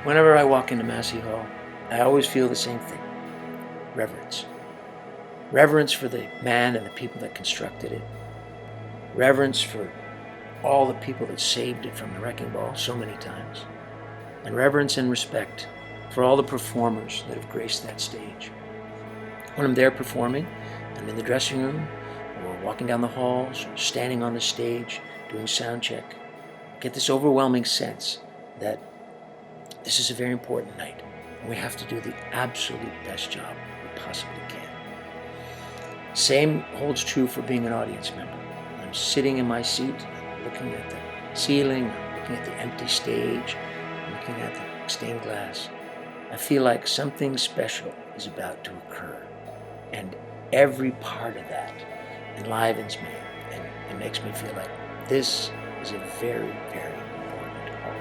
Whenever I walk into Massey Hall, I always feel the same thing: reverence. Reverence for the man and the people that constructed it. Reverence for all the people that saved it from the wrecking ball so many times. And reverence and respect for all the performers that have graced that stage. When I'm there performing, I'm in the dressing room, or walking down the halls, or standing on the stage, doing sound check, I get this overwhelming sense that this is a very important night, and we have to do the absolute best job we possibly can. Same holds true for being an audience member. I'm sitting in my seat, looking at the ceiling, looking at the empty stage, looking at the stained glass. I feel like something special is about to occur, and every part of that enlivens me, and it makes me feel like this is a very, very important hall.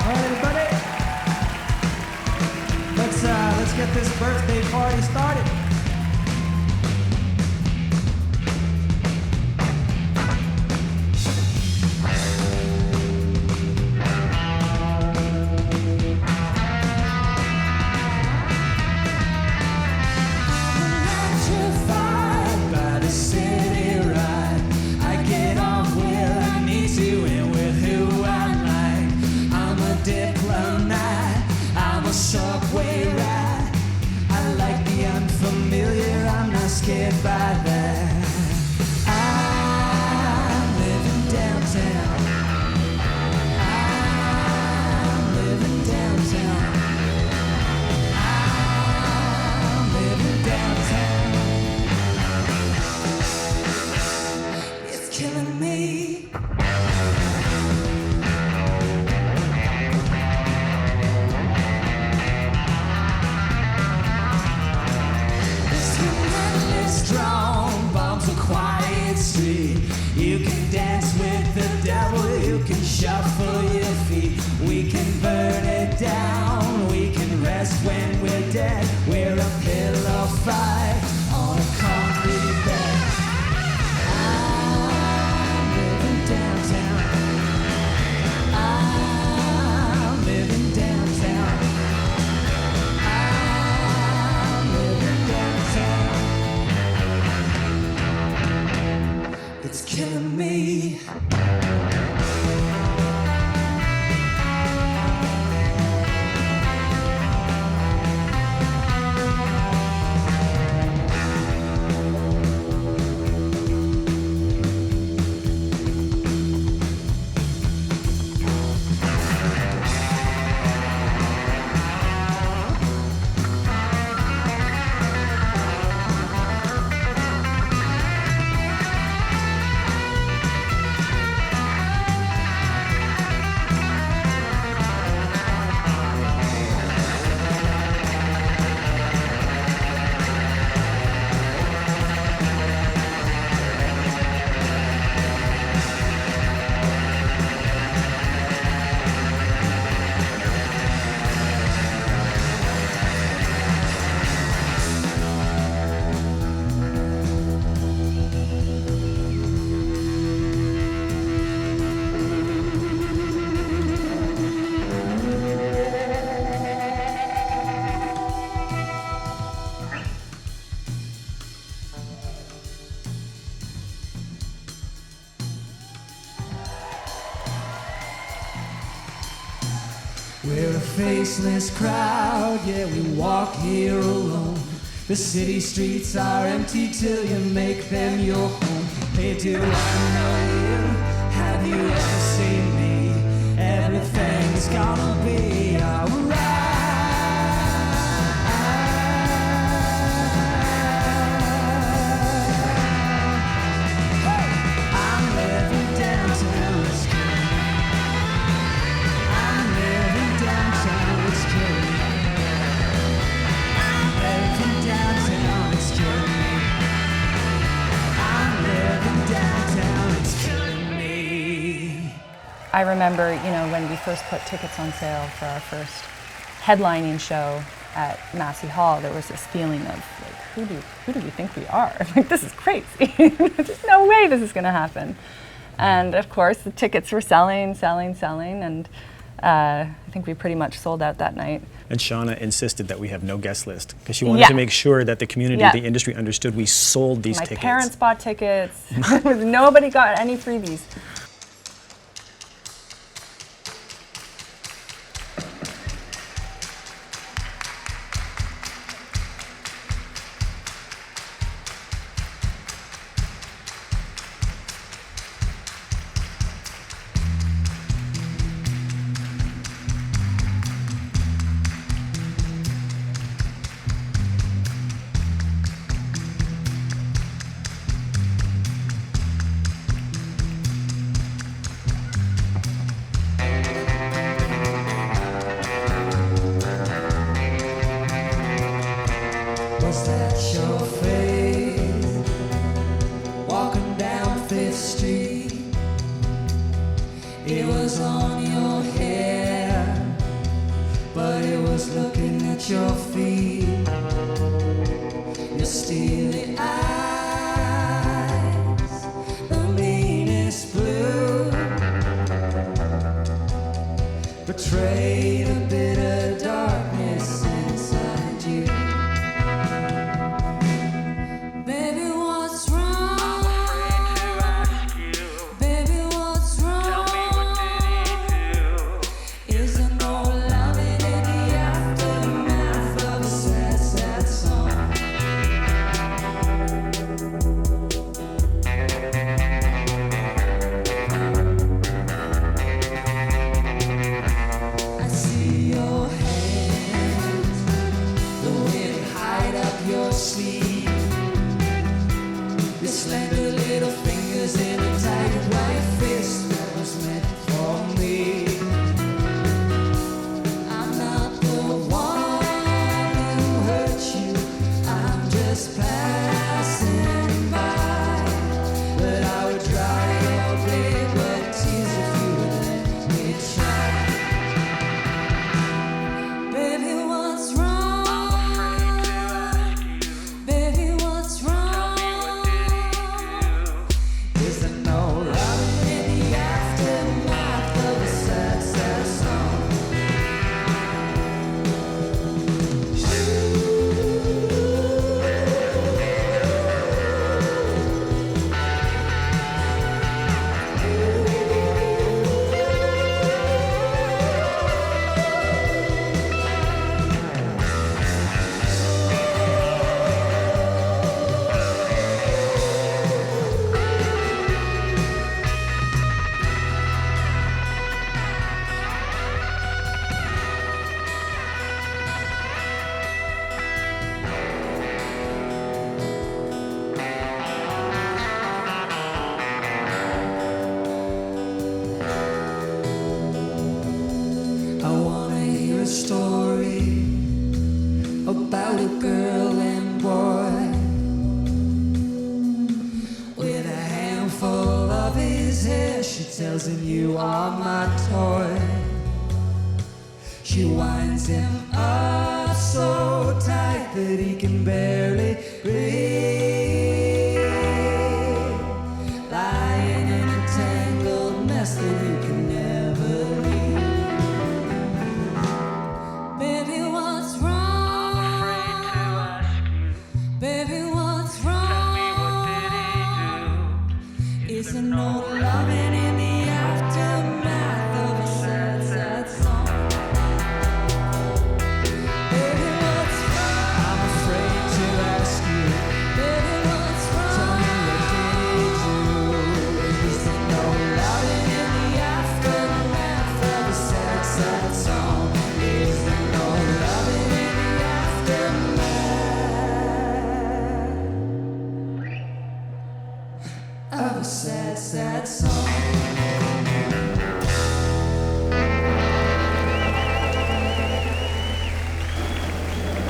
All right, everybody, let's get this birthday party started. Subway ride. I like the unfamiliar, I'm not scared by that. I'm living downtown. I'm living downtown. I'm living downtown. It's killing me. Strong bombs a quiet street. You can dance with the devil, you can shuffle your feet. We can burn it down, we can rest when we're dead. We're a pillow fight on a concrete bed. I'm living downtown. I'm living downtown. I'm living downtown. It's killing me. We're a faceless crowd, yeah, we walk here alone. The city streets are empty till you make them your home. Hey, do I know you? Have you ever seen me? Everything's gonna be alright. I'm living downtown, it's killing me. I'm living downtown, it's killing me. I'm living downtown, it's killing me. I'm living downtown, it's killing me. I remember, when we first put tickets on sale for our first headlining show, at Massey Hall, there was this feeling of like, who do we think we are? Like, this is crazy. There's no way this is going to happen. And of course, the tickets were selling, and I think we pretty much sold out that night. And Shauna insisted that we have no guest list because she wanted to make sure that the community, the industry understood we sold these tickets. My parents bought tickets. Nobody got any freebies. Was that your face walking down Fifth Street? It was on your hair, but it was looking at your feet. Your steely eyes, the meanest blue, betrayed a bit of darkness inside you. Baby, what's wrong? Baby, what's wrong? Is there no loving in the aftermath of a sad, sad song? I see your hands, the wind hide up your sleeve. Your slender little fingers in a tight white fist that was meant for me. I'm not the one who hurt you, I'm just passing by. But I would dry your big wet tears if you would let me try. Baby, what's wrong? Baby, what's wrong? Is there no love in the aftermath of a sad, sad song? I wanna hear a story about a girl and boy with a handful of his hair. She tells him, you are my toy. She winds him up so tight that he can barely breathe, lying in a tangled mess that you can never leave. Baby, what's wrong? Baby, what's wrong? Is there no loving in the aftermath of a sad, sad song? Baby, what's wrong? I'm afraid to ask you. Baby, what's wrong? Tell me what did he do? Is there no loving in the aftermath of a sad, sad song? Is there no loving in the aftermath of a sad, sad song?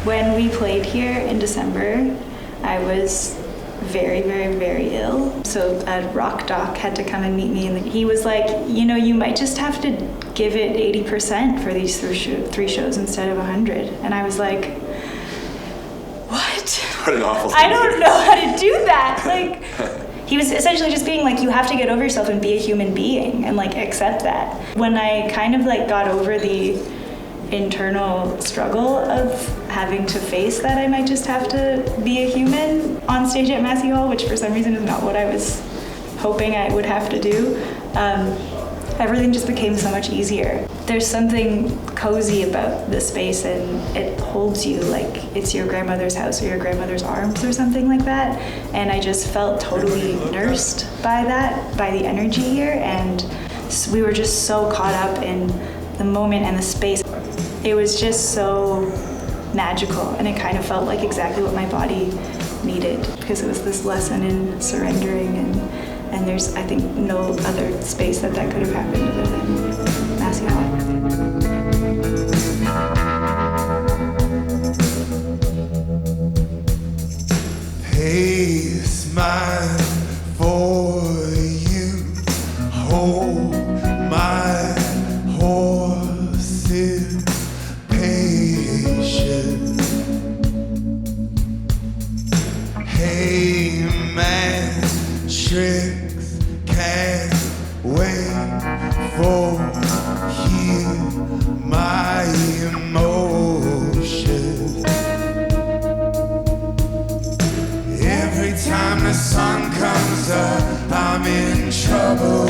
When we played here in December, I was very, very, very ill. So a rock doc had to come and meet me, and he was like, you know, you might just have to give it 80% for these three shows instead of 100. And I was like, what? What an awful thing. I don't know how to do that. Like, he was essentially just being like, you have to get over yourself and be a human being and like accept that. When I kind of like got over the internal struggle of having to face that I might just have to be a human on stage at Massey Hall, which for some reason is not what I was hoping I would have to do, everything just became so much easier. There's something cozy about the space, and it holds you like it's your grandmother's house or your grandmother's arms or something like that. And I just felt totally nursed by that, by the energy here, and we were just so caught up in the moment and the space. It was just so magical, and it kind of felt like exactly what my body needed, because it was this lesson in surrendering, and there's, I think, no other space that could have happened other than Massey Hall. Hey, smile for you, hold my horses patient. Hey man, tricks can't wait for you, my emotions. Every time the sun comes up, I'm in trouble.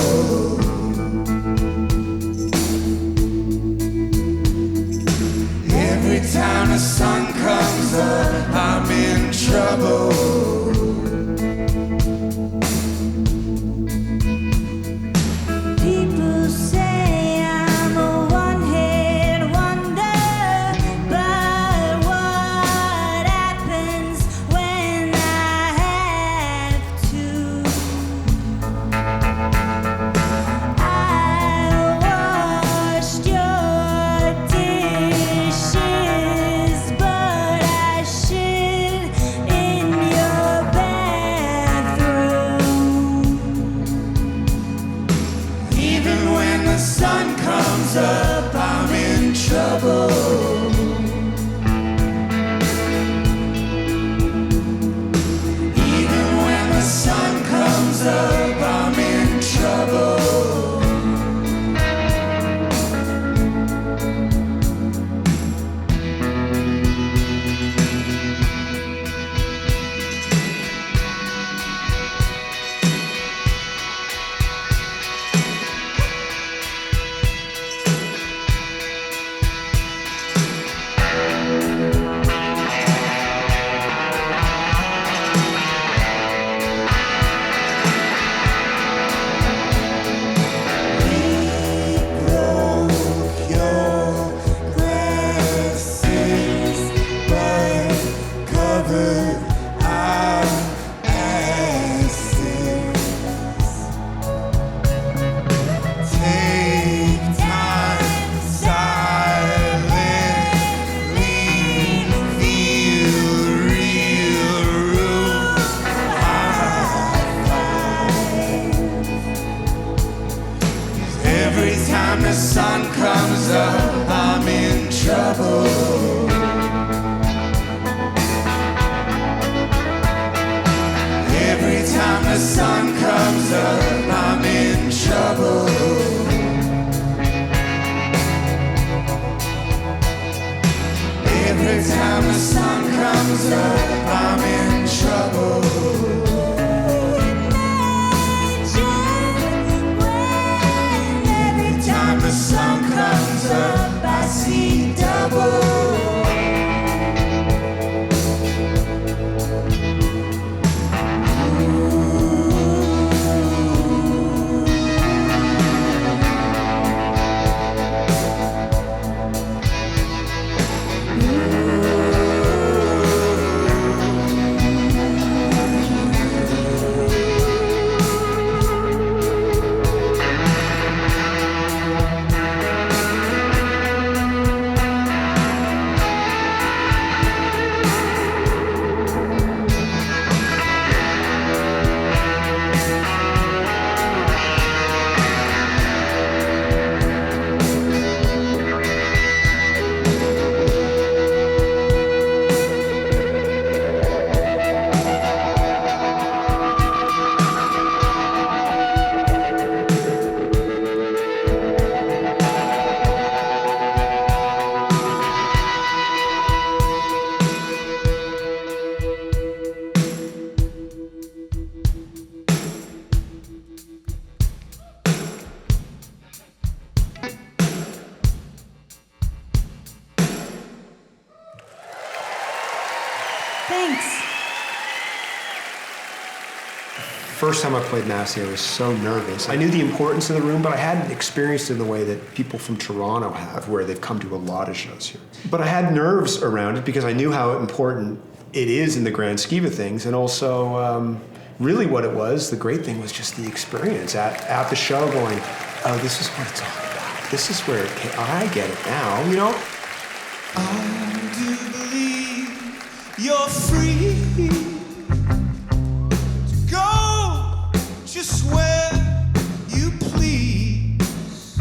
Every time the sun comes up, I'm in trouble. People say I'm a one-hit wonder, but what happens when I have to? I washed your dishes, but I shit in your bathroom. Even when the sun comes up, I'm in trouble. Even when the sun comes up, I'm in trouble. Every time the sun comes up, I'm in trouble. Every time the sun comes up, I'm in trouble. Every time the sun comes up, I'm in trouble. Every time the sun comes up, I see double. First time I played Massey, I was so nervous. I knew the importance of the room, but I hadn't experienced it in the way that people from Toronto have, where they've come to a lot of shows here. But I had nerves around it because I knew how important it is in the grand scheme of things, and also really what it was, the great thing was just the experience at the show going, oh, this is what it's all about. This is where it came. I get it now, you know? I do believe you're free to go just where you please.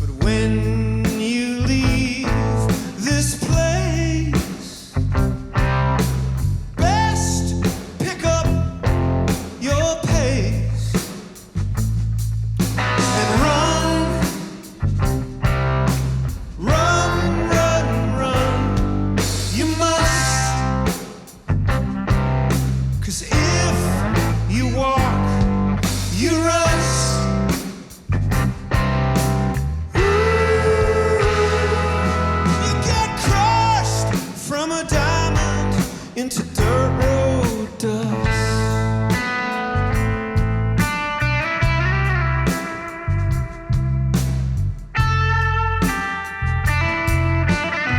But when you leave this place, best pick up your pace and run. You must, 'cause if you walk, you rust. You get crushed from a diamond into dirt road dust.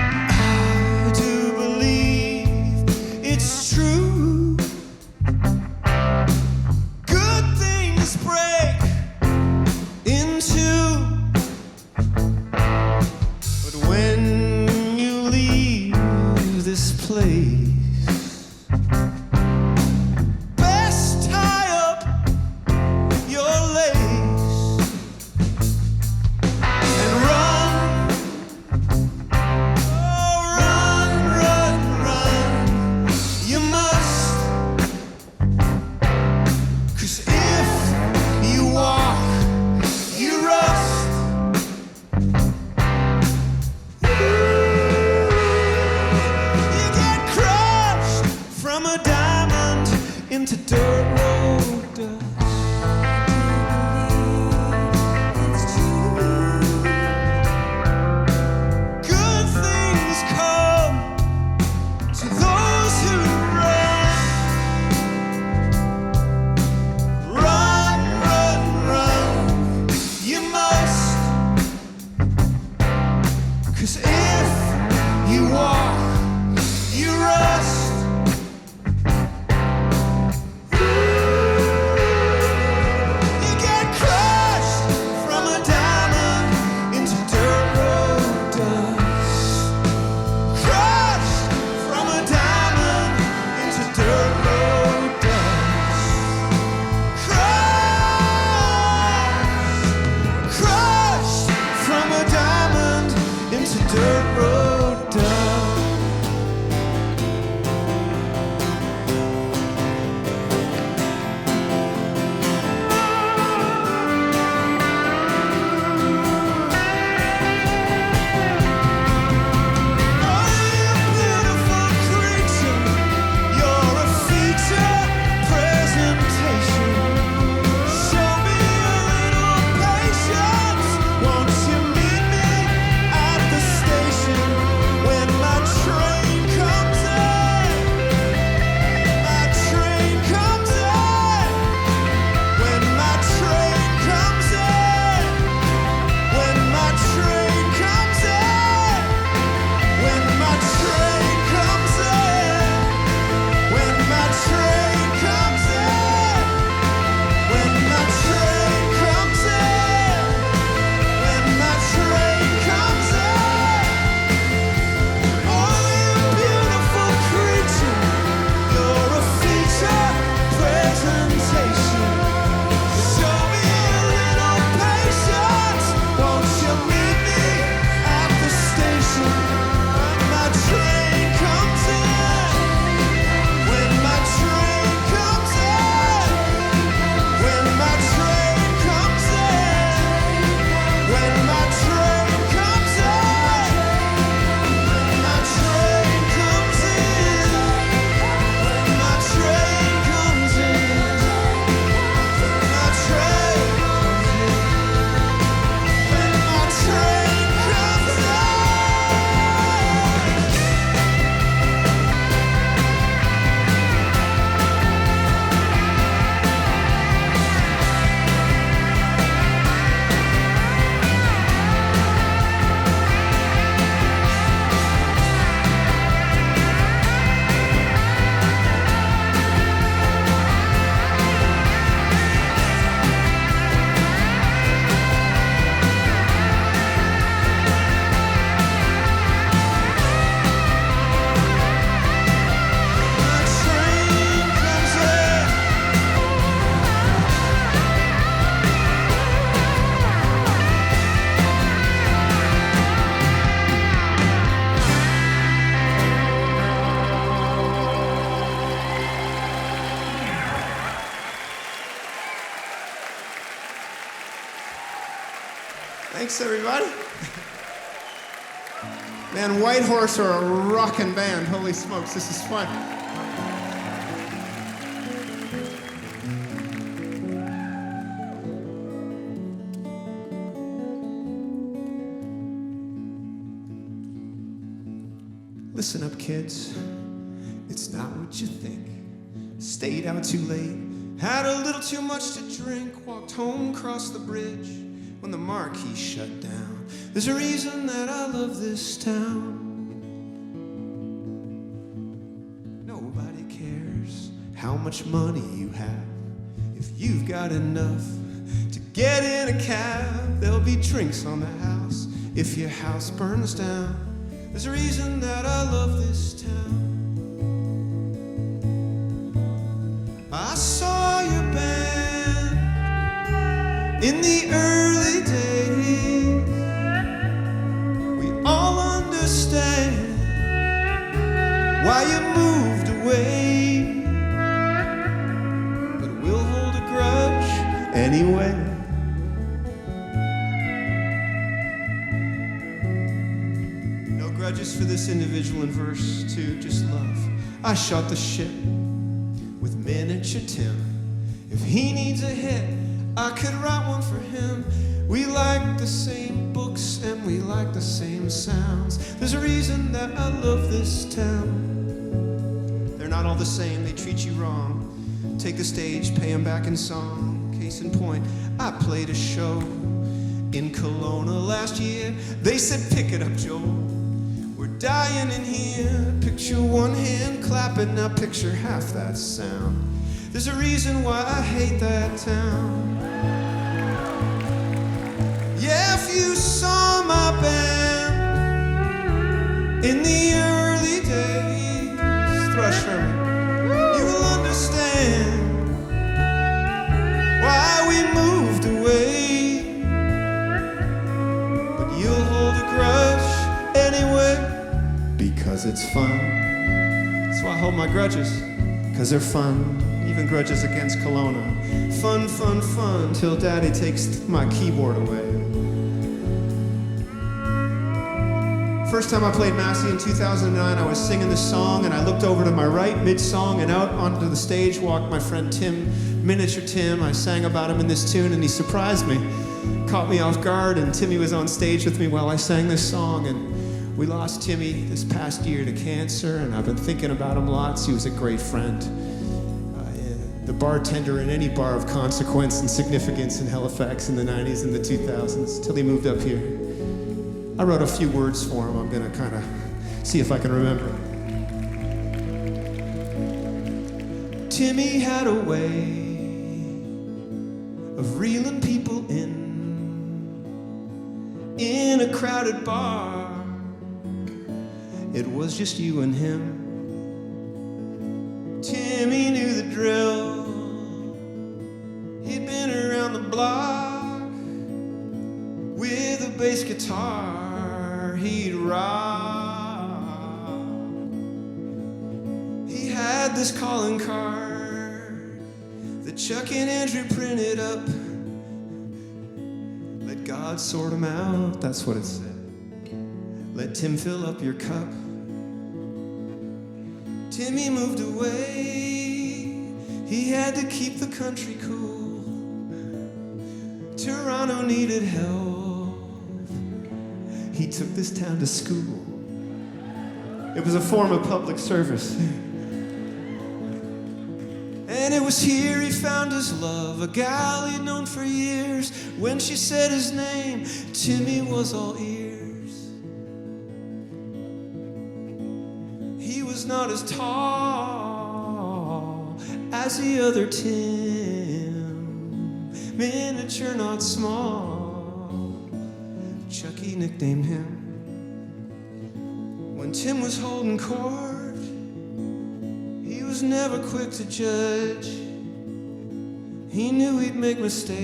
I do believe it's true. Good things break in two. But when you leave this place, best tie up your lace and run. Oh, run, run, run. You must. 'Cause if you walk, you rust. You get crushed from a diamond into dirt road dust. It's true. Good things come to those who run. Run, run, run. You must. 'Cause if you walk, you rust. Thanks, everybody. Man, White Horse are a rockin' band. Holy smokes, this is fun. Listen up, kids. It's not what you think. Stayed out too late. Had a little too much to drink. Walked home across the bridge when the marquee shut down. There's a reason that I love this town. Nobody cares how much money you have. If you've got enough to get in a cab, there'll be drinks on the house if your house burns down. There's a reason that I love this town. I saw your band in the early days. We all understand why you moved away, but we'll hold a grudge anyway. Just for this individual in verse 2, just love. I shot the ship with miniature Tim. If he needs a hit, I could write one for him. We like the same books and we like the same sounds. There's a reason that I love this town. They're not all the same, they treat you wrong. Take the stage, pay them back in song. Case in point, I played a show in Kelowna last year. They said, pick it up, Joel. Dying in here, picture one hand clapping, now picture half that sound. There's a reason why I hate that town. Yeah, if you saw my band in the early days, thrush Herman, you will understand why we moved away. But you'll hold a grudge anyway. Because it's fun. That's why I hold my grudges, because they're fun. Even grudges against Kelowna. Fun, fun, fun, till Daddy takes my keyboard away. First time I played Massey in 2009, I was singing this song, and I looked over to my right mid-song, and out onto the stage walked my friend Tim, Miniature Tim. I sang about him in this tune, and he surprised me, caught me off guard, and Timmy was on stage with me while I sang this song, and we lost Timmy this past year to cancer, and I've been thinking about him lots. He was a great friend. The bartender in any bar of consequence and significance in Halifax in the 90s and the 2000s, till he moved up here. I wrote a few words for him. I'm gonna kind of see if I can remember. Timmy had a way of reeling people in a crowded bar. It was just you and him. Timmy knew the drill. He'd been around the block with a bass guitar. He'd rock. He had this calling card that Chuck and Andrew printed up. Let God sort him out, that's what it said. Let Tim fill up your cup. Timmy moved away. He had to keep the country cool. Toronto needed help. He took this town to school. It was a form of public service. And it was here he found his love, a gal he'd known for years. When she said his name, Timmy was all ears. He was not as tall as the other Tim, miniature, not small. Chucky nicknamed him. When Tim was holding court, he was never quick to judge. He knew he'd make mistakes.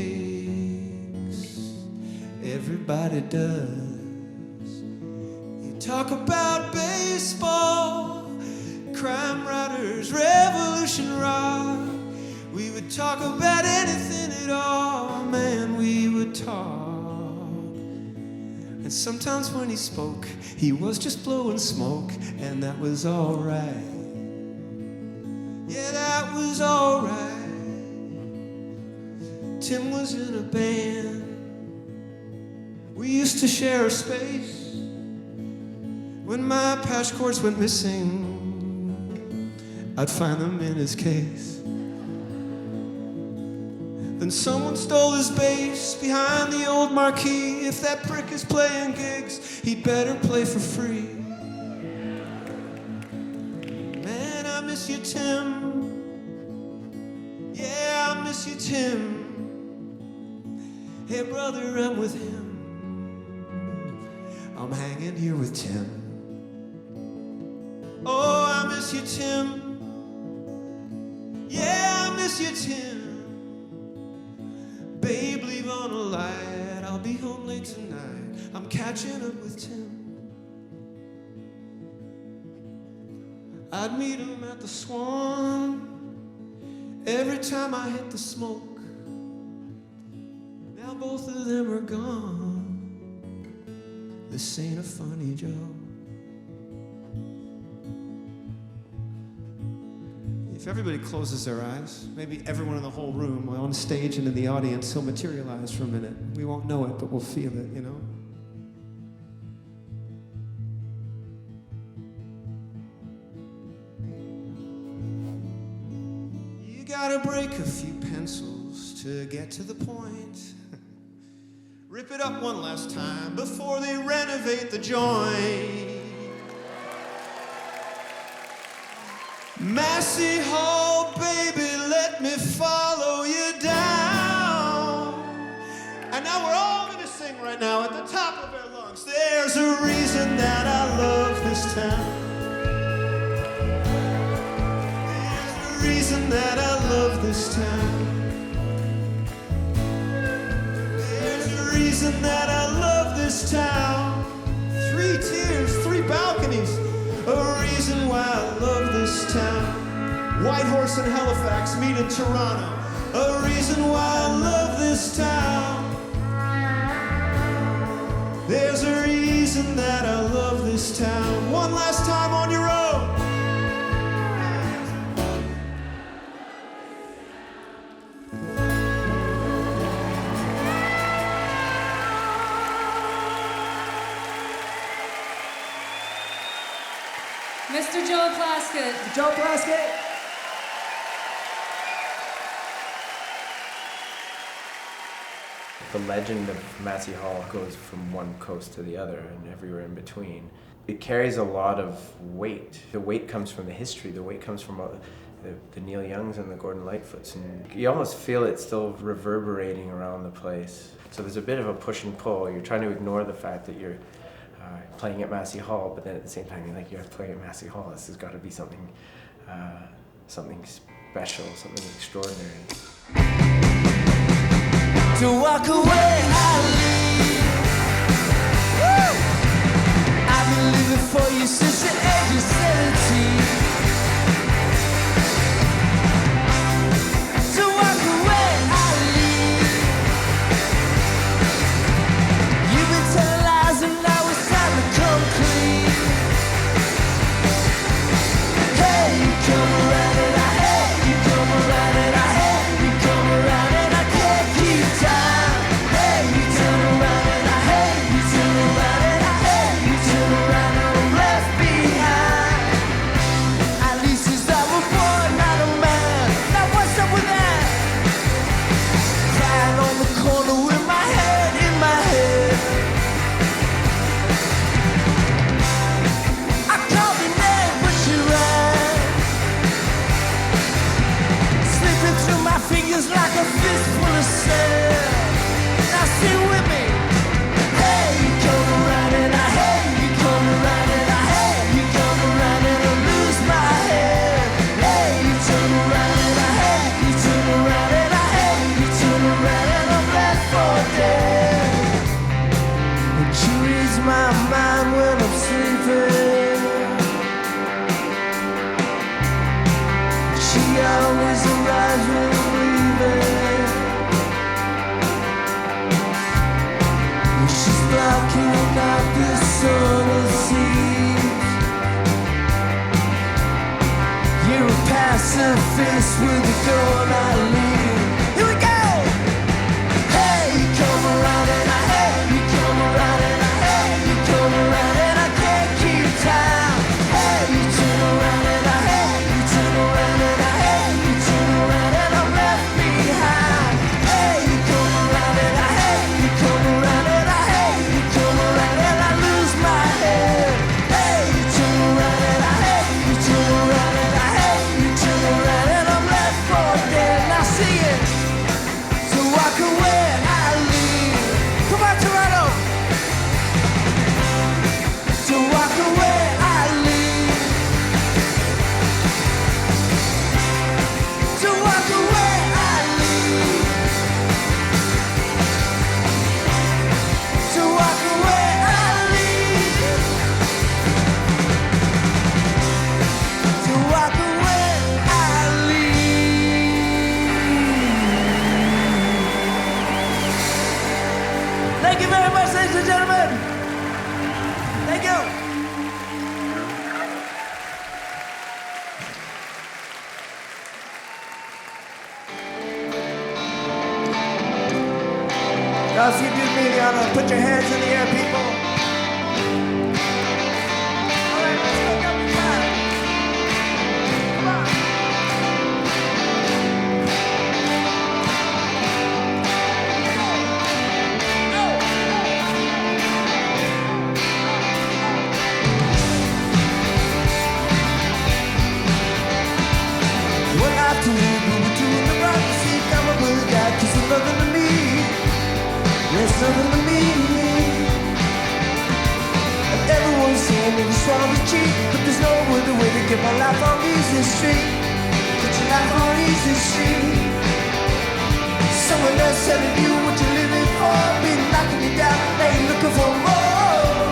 Everybody does. He'd talk about baseball, crime writers, revolution rock. We would talk about anything at all, man, we would talk. Sometimes when he spoke, he was just blowing smoke, and that was alright. Yeah, that was alright. Tim was in a band. We used to share a space. When my patch cords went missing, I'd find them in his case. Then someone stole his bass behind the old marquee. If that prick is playing gigs, he'd better play for free. Man, I miss you, Tim. Yeah, I miss you, Tim. Hey, brother, I'm with him. I'm hanging here with Tim. Oh, I miss you, Tim. Yeah, I miss you, Tim. Babe, leave on a light. I'll be home late tonight. I'm catching up with Tim. I'd meet him at the Swan every time I hit the smoke. Now both of them are gone. This ain't a funny joke. If everybody closes their eyes, maybe everyone in the whole room, on stage and in the audience, will materialize for a minute. We won't know it, but we'll feel it, you know? You gotta break a few pencils to get to the point. Rip it up one last time before they renovate the joint. Massey Hall, baby, let me follow you down. And now we're all gonna sing right now at the top of our lungs. There's a reason that I love this town. There's a reason that I love this town. There's a reason that I love this town. 3 tiers, 3 balconies. A reason why I love this town. Whitehorse and Halifax meet in Toronto. A reason why I love this town. There's a reason that I love this town. One last time on your own. Mr. Joe Plaskett. Joe Plaskett. The legend of Massey Hall goes from one coast to the other and everywhere in between. It carries a lot of weight. The weight comes from the history. The weight comes from the Neil Youngs and the Gordon Lightfoots. And you almost feel it still reverberating around the place. So there's a bit of a push and pull. You're trying to ignore the fact that you're playing at Massey Hall, but then at the same time you're like, you're playing at Massey Hall. This has got to be something special, something extraordinary. To walk away, I leave. Woo! I've been living for you since the age of 17. To walk away, I leave. You've been telling lies and now it's time to come clean. Hey, you come around and I hate. You come around and I hate. You come around and I can't keep time. Hey, you turn around and I hate. You turn around and I hate. You turn around and I'm left behind. At least since I was born, not a man. Now what's up with that? Crying on the corner with my head in my head. I called your name, but you ran. Slipping through my fingers like a fistful of sand. Now sit with me. Hey, you come around and I hate. You come around and I hate. You come around and I lose my head. Hey, you turn around and I hate. You turn around and I hate. You turn around and I'm left for dead. And she reads my mind when I'm sleeping. She always arrives when I'm leaving. And she's blocking walking out the sun it seems. You're a pacifist with a gun, I leave. Here we go! Hey, you come around and I hate, you come around and I hate, you come around and I can't keep time. Hey, you turn around and I hate, you turn around and I hate, you turn around and I'm left behind. Hey, you come around and I hate, you come around and I hate, you come around and I lose my head. Hey, you turn around and I hate, you turn around and I hate, you turn around and I'm left for dead. Now sing it. So walk away and I leave. Come on, Toronto. So walk away, I leave. So walk away, I leave. So walk away, I leave. So walk away, I leave. Thank you very much, ladies and gentlemen. Thank you. Now, if you do me the honor, put your hands in the air, people. All right, let's go, double time. Come on. One night to live, we were doing the right to see. I'm a good guy, 'cause there's nothing to me. There's nothing to me. And everyone's saying that it's wrong to cheat, but there's no other way to get my life on easy street. Get your life on easy street. Someone else telling you what you're living for, been knocking you down, now you're looking for more.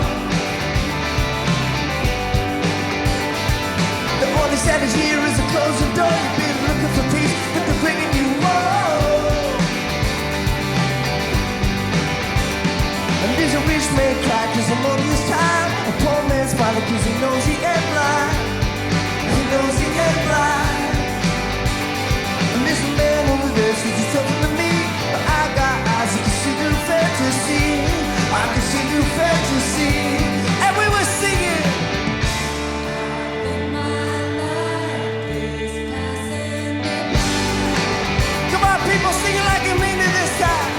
The only savage here is a closing door. You've been looking for peace, but they're bringing you more. And there's a rich man cry 'cause the money is time. A poor man smiling 'cause he knows he ain't blind. He knows he ain't blind. And there's a man over there says he's something to me, but I got eyes that can see through fantasy. I can see through fantasy. And we were singing. Come on, people, sing it like you mean it this time.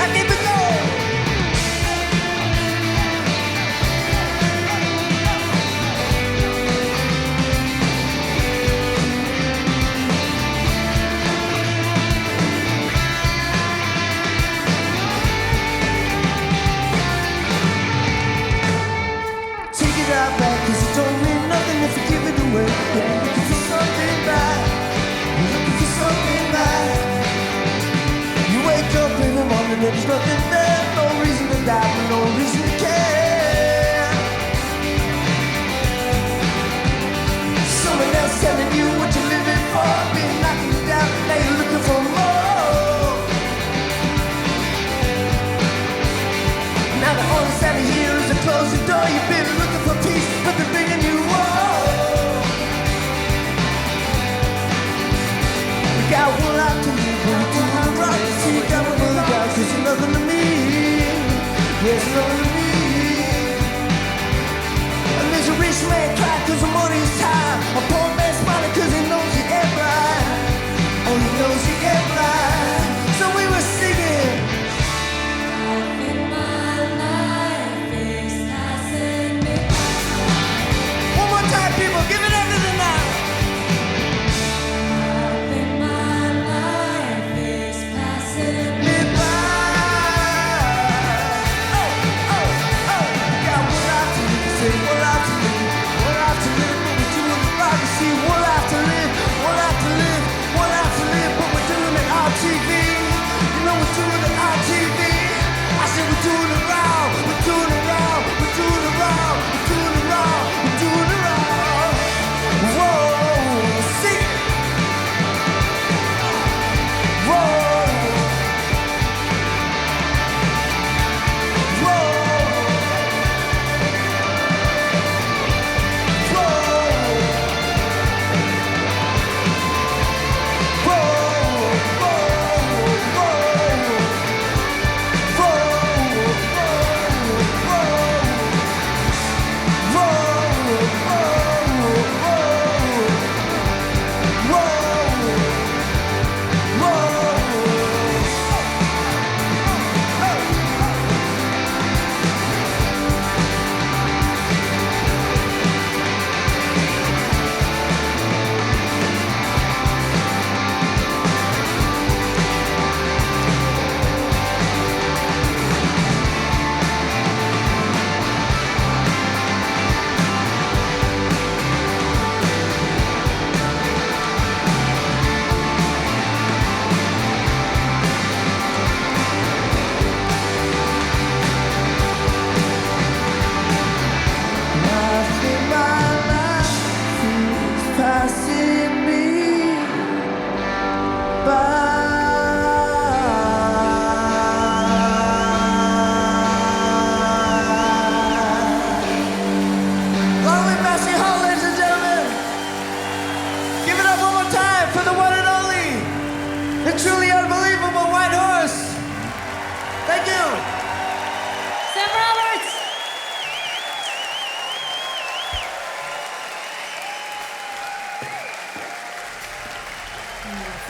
And keep it going. Take it out back, 'cause it don't mean nothing if you give it away. You're looking for something back. You're looking for something back. You wake up in the morning and there's nothing there. No reason to die, but no reason to care. Someone else telling you what you're living for, been knocking you down, now you're looking for more. Now the only sound you hear is a closing door. You've been looking for peace, but they're bringing you war. We got one life to live, but we're doing the right. So you got one of the guys, 'cause there's nothing to me. There's nothing to me. And there's a rich man crying 'cause the money is time. A poor man smiling 'cause he knows he ain't blind. Oh, he knows he ain't blind. So we were singing. One more time, people, give it everything now. Me by. Oh, oh, oh. Got one life to live, say one life to live, one life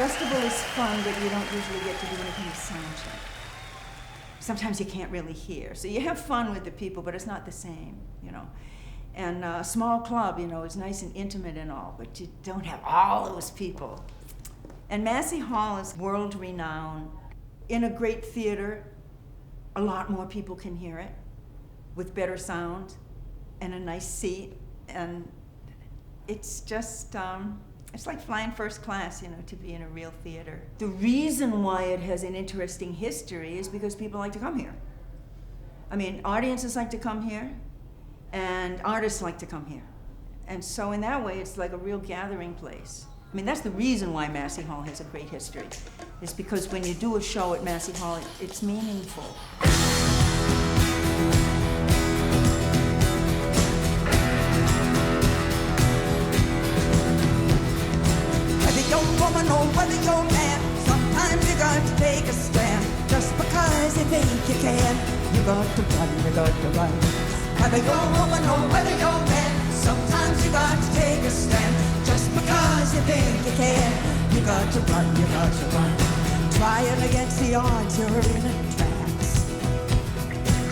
festival is fun, but you don't usually get to do any kind of sound check. Sometimes you can't really hear. So you have fun with the people, but it's not the same, you know. And a small club, you know, is nice and intimate and all, but you don't have all those people. And Massey Hall is world-renowned. In a great theater, a lot more people can hear it with better sound and a nice seat. And it's just, it's like flying first class, you know, to be in a real theater. The reason why it has an interesting history is because people like to come here. I mean, audiences like to come here, and artists like to come here. And so in that way, it's like a real gathering place. I mean, that's the reason why Massey Hall has a great history, is because when you do a show at Massey Hall, it's meaningful. Whether you're a woman or whether you're a man, sometimes you got to take a stand. Just because you think you can, you got to run, you got to run. Whether you're a woman or whether you're a man, sometimes you got to take a stand. Just because you think you can, you got to run, you got to run. Trying against the odds, you're in a trance.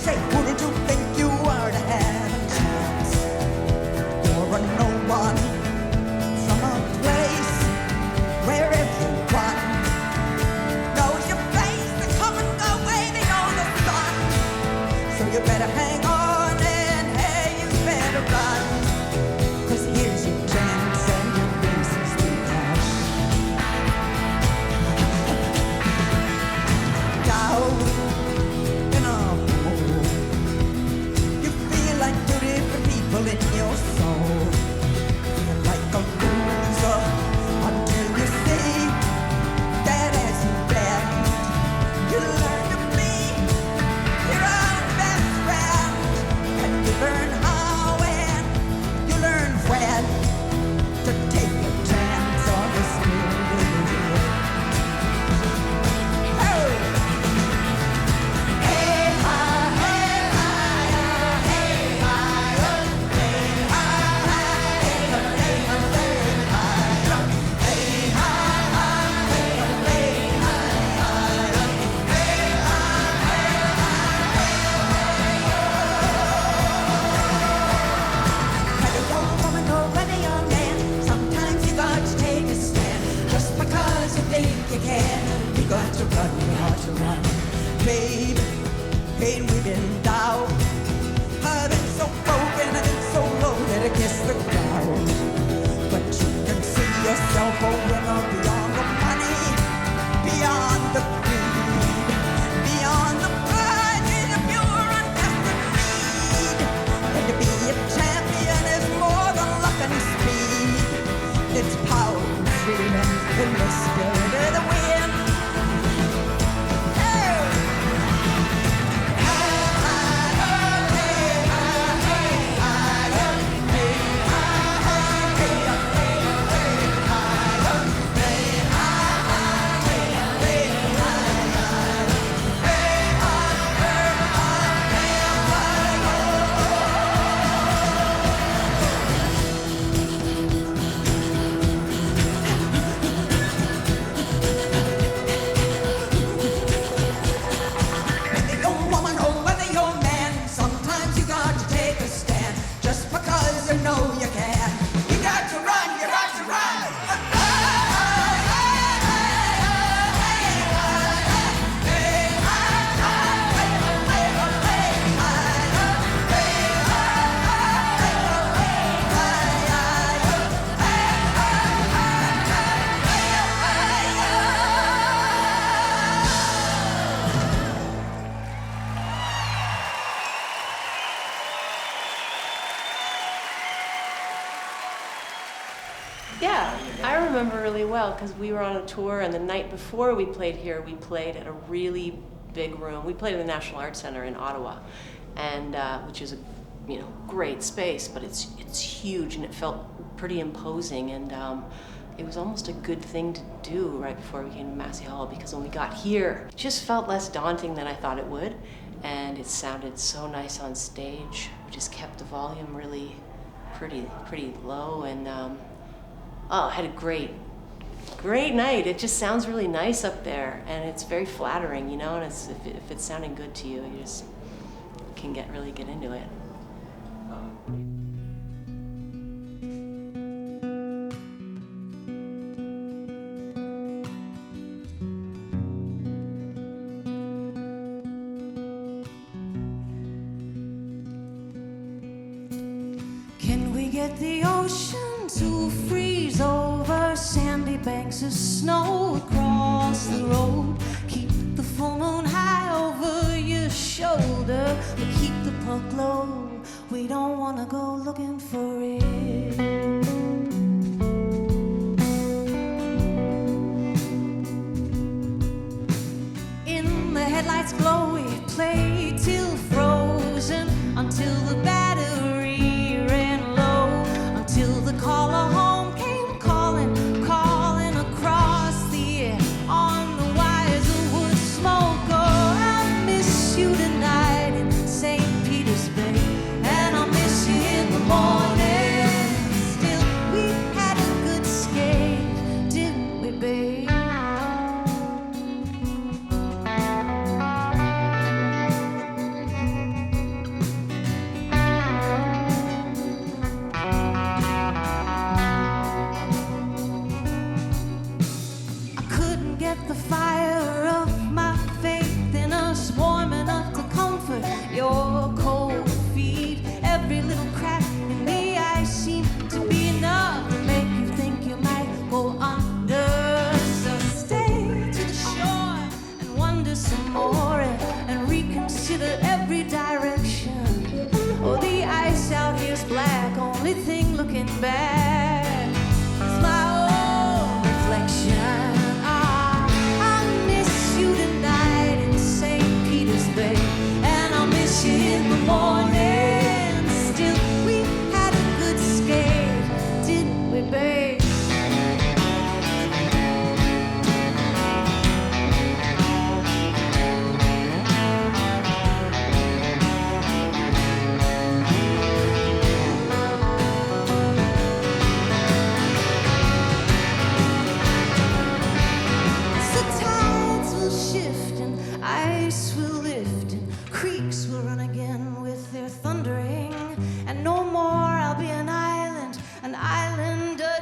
Say, who did you think you were to have a chance? You're a no one from a place where everyone knows your face. They come and go way beyond the sun. So you better hang on and hey, you better run. 'Cause here's your chance and your races to cash. Down in a hole, you feel like two different people in your soul. Feel like a loser until you see that as you bend, you learn to be your own best friend. And you learn how and you learn when to take a chance on the spirit. Oh! Hey, hi, hey, hi, hey, hi, hey, hi, hey, hey, whether you're a woman or whether you're a man, sometimes you got to take a stand. Just because you think you can, you got to run, you got to run. Babe, ain't we been down? I've been so broken, I've been so low that I kiss the ground. But you can see yourself over beyond the money, beyond the greed, beyond the pride, in a pure untested need. And to be a champion is more than luck and speed. It's power and freedom in the spirit of the wind. Hey! Whether you're a woman or whether you're a man, sometimes you got to take a stand. Just because you know you can, you got to run, you got to run. Yeah, I remember really well because we were on a tour, and the night before we played here, we played at a really big room. We played in the National Arts Center in Ottawa, and which is a great space, but it's huge and it felt pretty imposing, and it was almost a good thing to do right before we came to Massey Hall, because when we got here, it just felt less daunting than I thought it would, and it sounded so nice on stage. We just kept the volume really pretty low, and it had a great great night. It just sounds really nice up there, and it's very flattering, you know, and if it's sounding good to you, you just can really get into it. Can we get the ocean to freeze over sandy banks of snow across the road? Keep the full moon high over your shoulder, but keep the puck low. We don't wanna go looking for it. In the headlights glow, we play till frozen, until the battery ran low, until the caller home came calling, calling across the air on the wires of wood smoke. Oh, I miss you tonight in St. Peter's Bay, and I'll miss you in the morning. Still, we had a good skate, didn't we, babe? The fire of my faith in us warm enough to comfort your cold feet. Every little crack in the ice seemed to be enough to make you think you might go under. So stay to the shore and wonder some more, and reconsider every direction. Oh, the ice out here's black, only thing looking back is my own reflection. And I'll miss you in the morning. Still, we had a good skate, didn't we, babe? So tides will shift and ice will lift, and creeks will run again with their thundering, and no more I'll be an island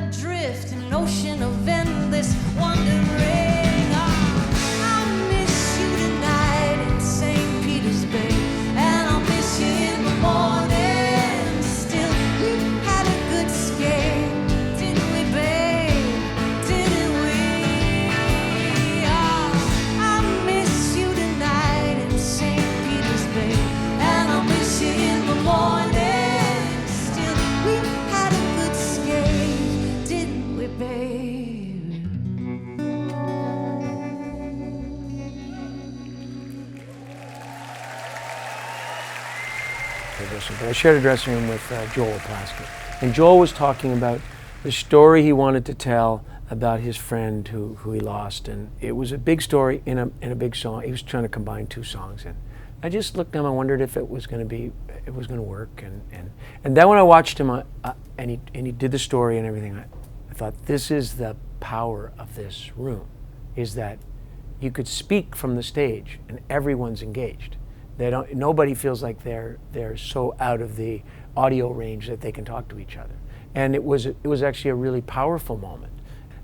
adrift in an ocean of endless wandering. I'll miss you tonight in St. Peter's Bay, and I'll miss you in the morning. Still, we had a good skate, didn't we, babe? Didn't we? I'll miss you tonight in St. Peter's Bay, and I'll miss you in the morning. Still, we had a good skate, didn't we, babe? But I shared a dressing room with Joel Plaskett, and Joel was talking about the story he wanted to tell about his friend who he lost, and it was a big story in a big song. He was trying to combine two songs, and I just looked at him. I wondered if it was going to work, and then when I watched him and he did the story and everything, I thought, this is the power of this room, is that you could speak from the stage and everyone's engaged. Nobody feels like they're so out of the audio range that they can talk to each other. And it was actually a really powerful moment.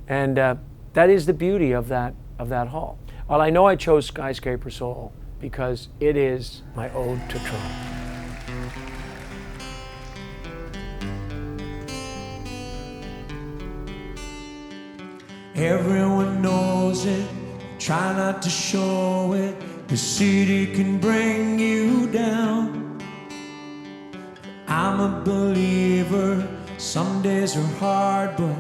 And that is the beauty of that hall. Well, I know I chose Skyscraper Soul because it is my ode to Toronto. Everyone knows it, try not to show it. The city can bring you down. I'm a believer, some days are hard, but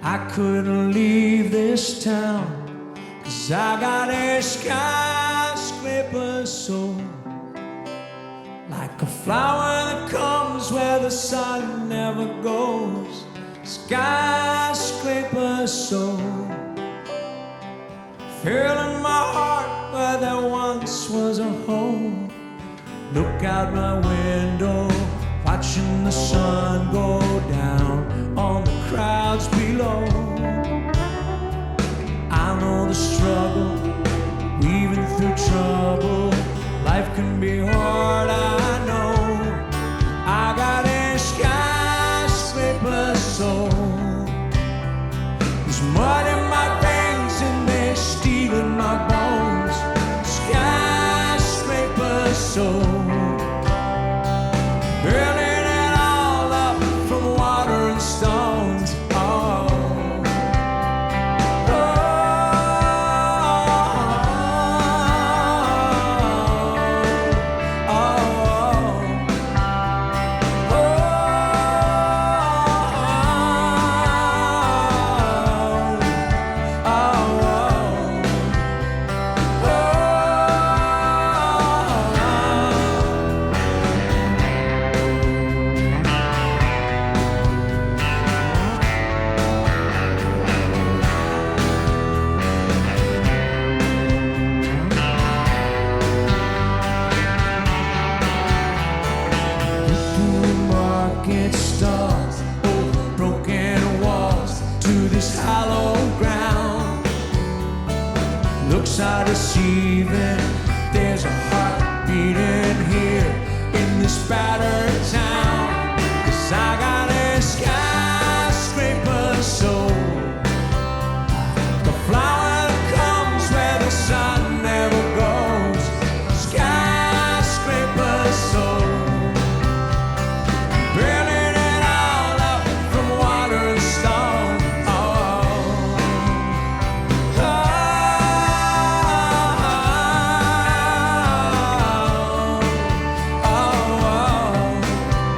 I couldn't leave this town. 'Cause I got a skyscraper soul, like a flower that comes where the sun never goes. Skyscraper soul, filling my heart where there once was a hole. Look out my window, watching the sun go down on the crowds below. know the struggle, weaving through trouble. Life can be hard, I know. I got a skyscraper soul. There's mud in my veins and there's steel in my bones. Skyscraper soul. Building it all up from water and stones. Oh. Market stalls, over broken walls to this hollow ground. Looks are deceiving. There's a heart beating here in this battered town. 'Cause I got a skyscraper soul. The flower that comes where the sun never goes. Skyscraper soul. Building it all up from water and stone. Oh, oh, oh, oh, oh.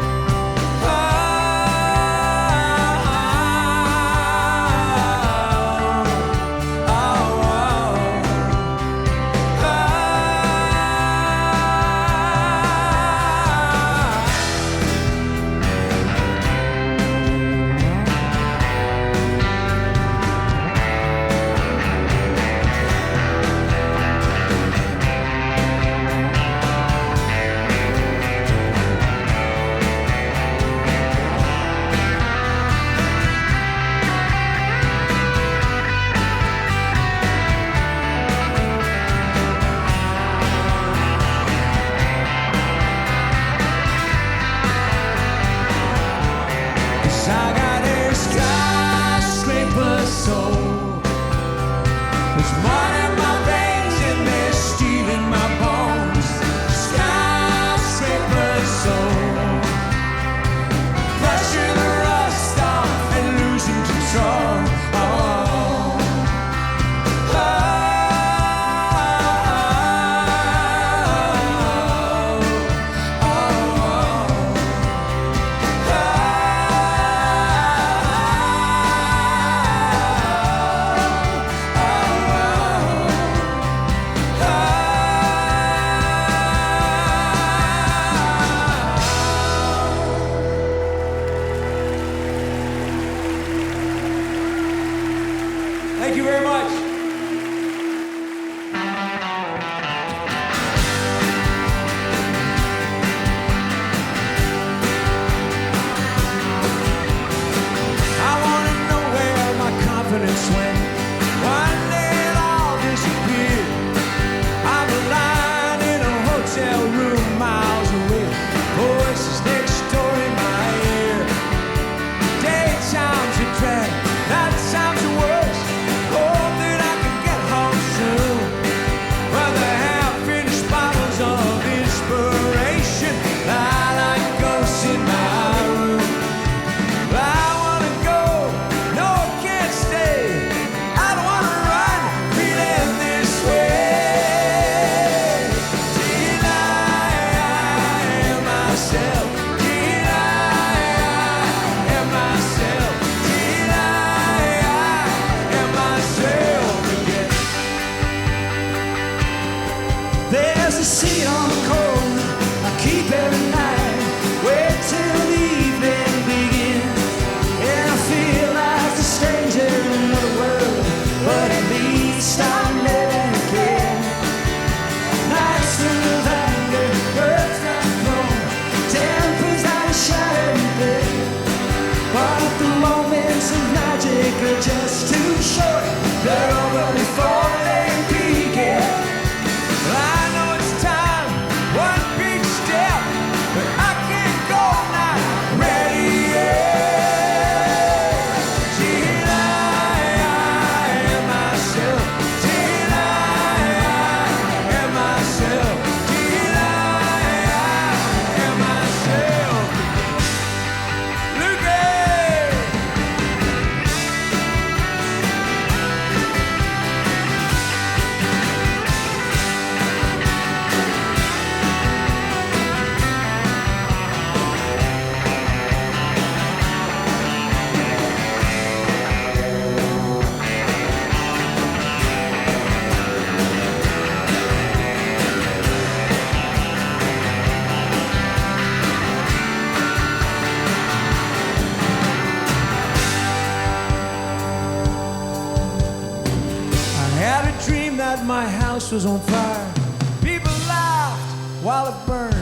was on fire. People laughed while it burned.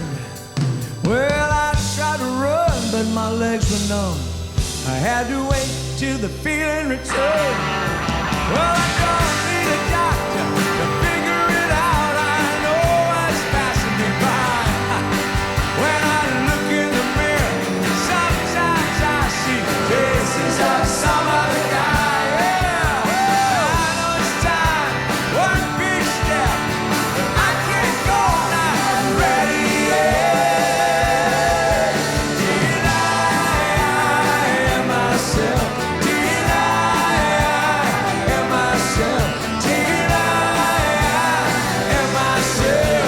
Well, I tried to run, but my legs were numb. I had to wait till the feeling returned. Well, I don't need a doctor to figure it out. I know what's passing me by. When I look in the mirror, sometimes I see faces of some other guy. Yeah, I know it's time, one big step, but I can't go now. I'm ready yet. Deny myself. Deny myself. Deny myself.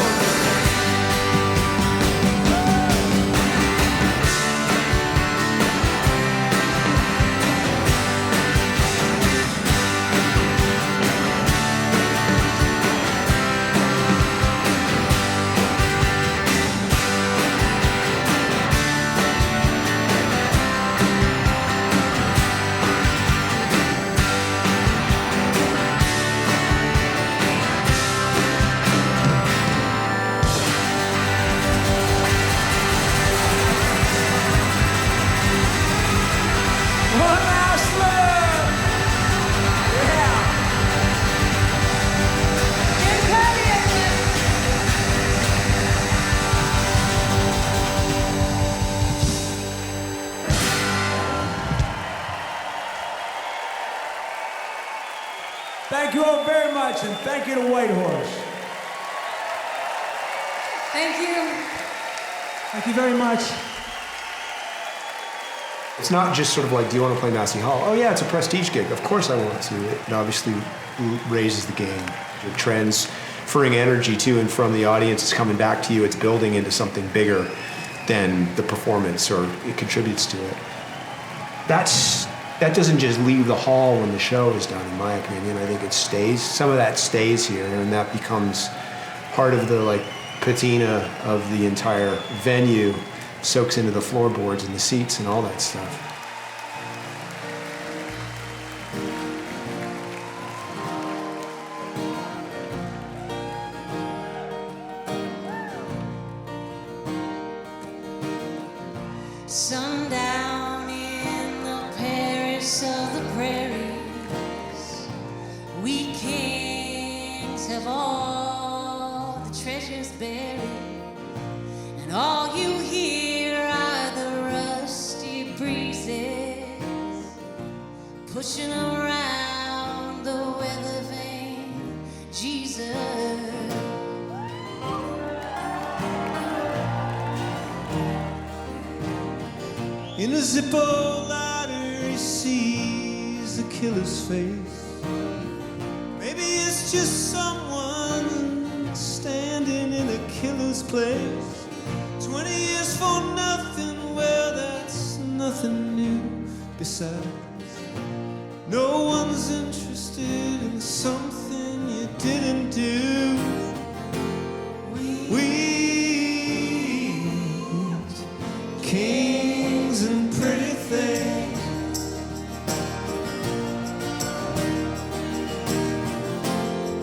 One last love. Yeah. Thank you all very much, and thank you to White Horse. Thank you. Thank you very much. It's not just sort of like, do you want to play Massey Hall? Oh yeah, it's a prestige gig. Of course I want to. It obviously raises the game. You're transferring energy to and from the audience. It's coming back to you. It's building into something bigger than the performance, or it contributes to it. That doesn't just leave the hall when the show is done, in my opinion. I think it stays. Some of that stays here, and that becomes part of the patina of the entire venue. Soaks into the floorboards and the seats and all that stuff. Sundown in the Paris of the prairies, we kings have all the treasures buried, and all you hear are the rusty breezes pushing around the weather vane. Jesus. In a Zippo ladder, he sees the killer's face. Maybe it's just someone standing in a killer's place. 20 years for nothing, well, that's nothing new. Besides, no one's interested in something you didn't do. We kings and pretty things.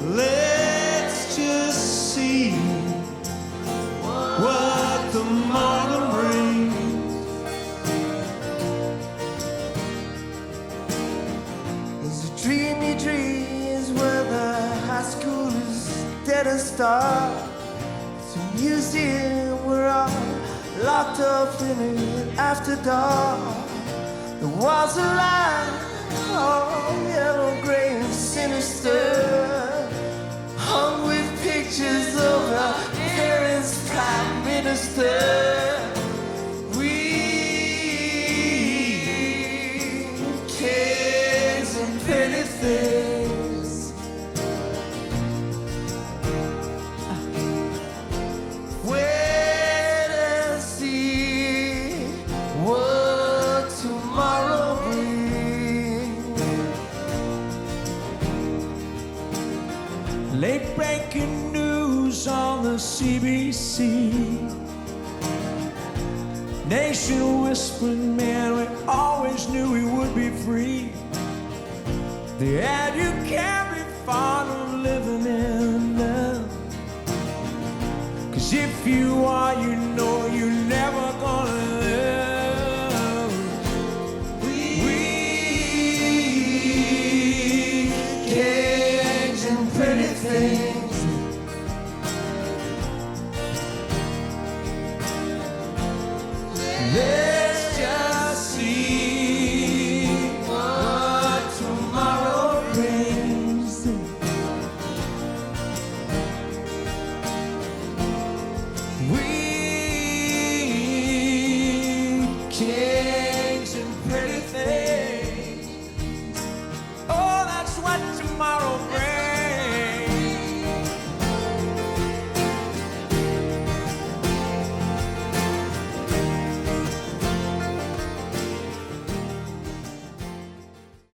Let's just see what the morning brings. There's a dreamy dreams where the high school is dead and stark. It's a museum we're all locked up in it after dark. The walls are lined, all yellow, gray, and sinister, hung with pictures of our parents' prime minister. We kings and pretty things. Wait and see what tomorrow brings. Late breaking news on the CBC. Nation whispering, man, we always knew we would be free. The ad you can't be fond of living in love. if you are, you know you're never gonna love. We cakes and pretty things. Yeah.